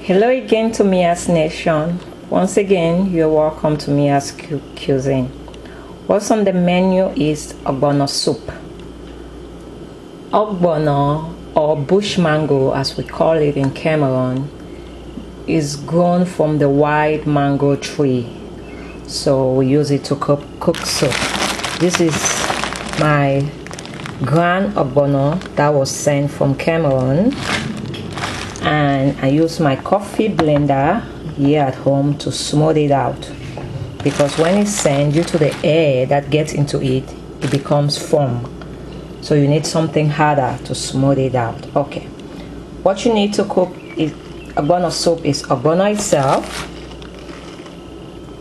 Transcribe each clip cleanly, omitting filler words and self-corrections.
Hello again to Mia's Nation. Once again, you're welcome to Mia's Cuisine. What's on the menu is Ogbono soup. Ogbono, or bush mango as we call it in Cameroon, is grown from the white mango tree. So we use it to cook soup. This is my grand Ogbono that was sent from Cameroon. And I use my coffee blender here at home to smooth it out, because when it's sent, due to the air that gets into it, it becomes foam. So you need something harder to smooth it out. Okay, what you need to cook is Ogbono soup is Ogbono itself,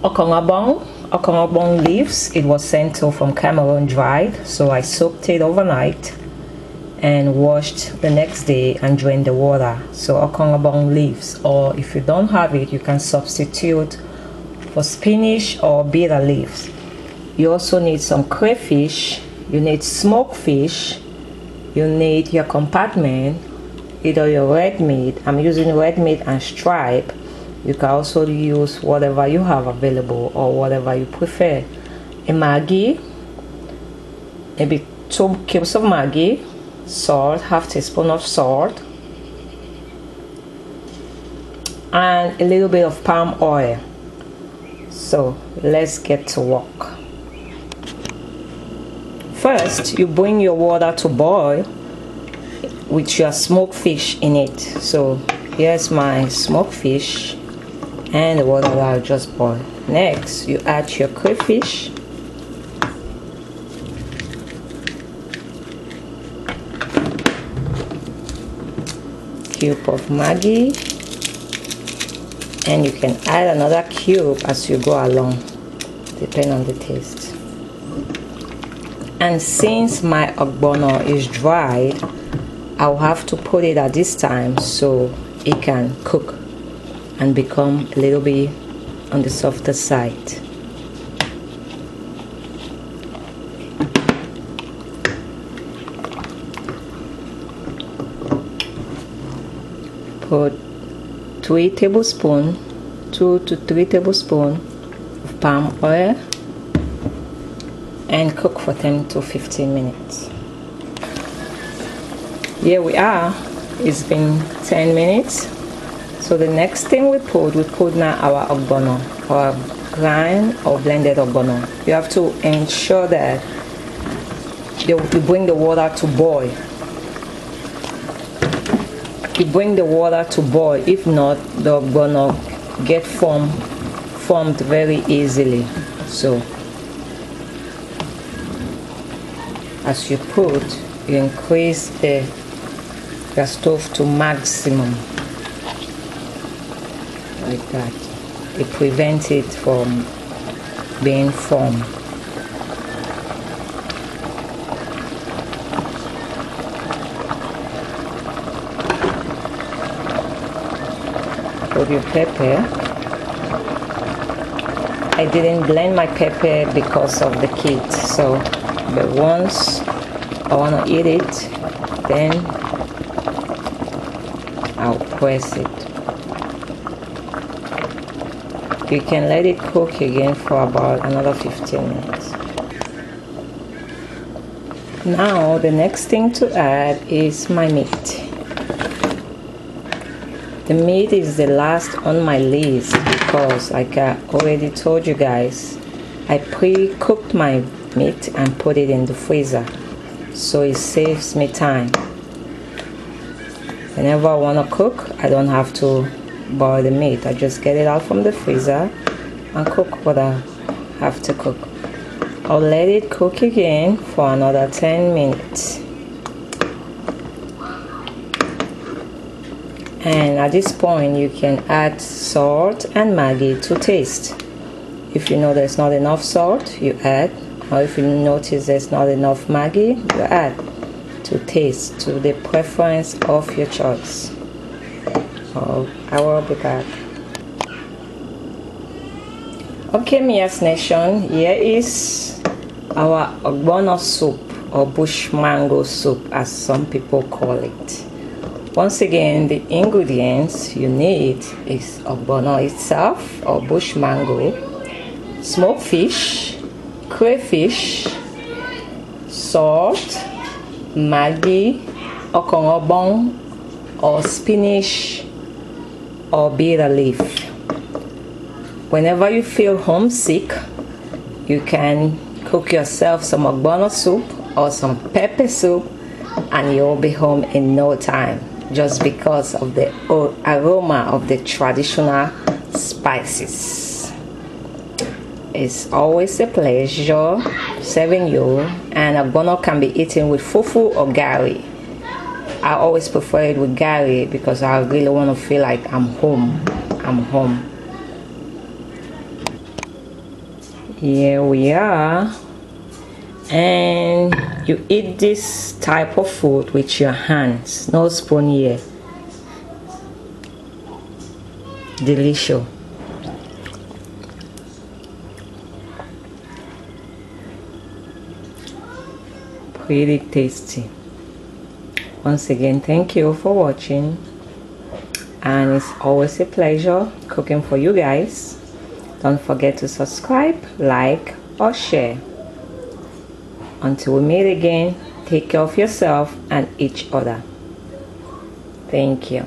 Okongobong leaves. It was sent to from Cameroon dried, so I soaked it overnight and washed the next day and drained the water. So Okongobong leaves, or if you don't have it, you can substitute for spinach or bitter leaves. You also need some crayfish, you need smoked fish, you need your compartment, either your red meat. I'm using red meat and stripe. You can also use whatever you have available or whatever you prefer. A maggi, maybe 2 cubes of maggi, salt, half teaspoon of salt, and a little bit of palm oil. So let's get to work. First, you bring your water to boil with your smoked fish in it. So here's my smoked fish and the water that I just boiled. Next, you add your crayfish, cube of maggi, and you can add another cube as you go along, depending on the taste. And since my Ogbono is dried, I'll have to put it at this time so it can cook and become a little bit on the softer side. Put 2 to 3 tablespoons of palm oil and cook for 10 to 15 minutes. Here we are. It's been 10 minutes. So the next thing we put now our Ogbono, or grind or blended Ogbono. You have to ensure that you bring the water to boil. You bring the water to boil. If not, the Ogbono get formed very easily. So as you put, you increase the stove to maximum, like that. It prevents it from being formed. Put your pepper. I didn't blend my pepper because of the kids, so but once I want to eat it, then I'll press it. You can let it cook again for about another 15 minutes. Now the next thing to add is my meat. The meat is the last on my list because, like I already told you guys, I pre-cooked my meat and put it in the freezer, so it saves me time. Whenever I want to cook, I don't have to boil the meat. I just get it out from the freezer and cook what I have to cook. I'll let it cook again for another 10 minutes. And at this point, you can add salt and maggi to taste. If you know there's not enough salt, you add, or if you notice there's not enough maggi, you add to taste, to the preference of your choice. So I will be back. Okay, Mia's Nation, here is our Ogbono soup, or bush mango soup as some people call it. Once again, the ingredients you need is ogbono itself or bush mango, smoked fish, crayfish, salt, maggi, okongobong or spinach or bitter leaf. Whenever you feel homesick, you can cook yourself some ogbono soup or some pepper soup and you'll be home in no time, just because of the aroma of the traditional spices. It's always a pleasure serving you, and ogbono can be eaten with fufu or gari. I always prefer it with gari because I really want to feel like I'm home. Here we are, and you eat this type of food with your hands, no spoon here. Delicious. Pretty tasty. Once again, thank you for watching, and it's always a pleasure cooking for you guys. Don't forget to subscribe, like or share. Until we meet again, take care of yourself and each other. Thank you.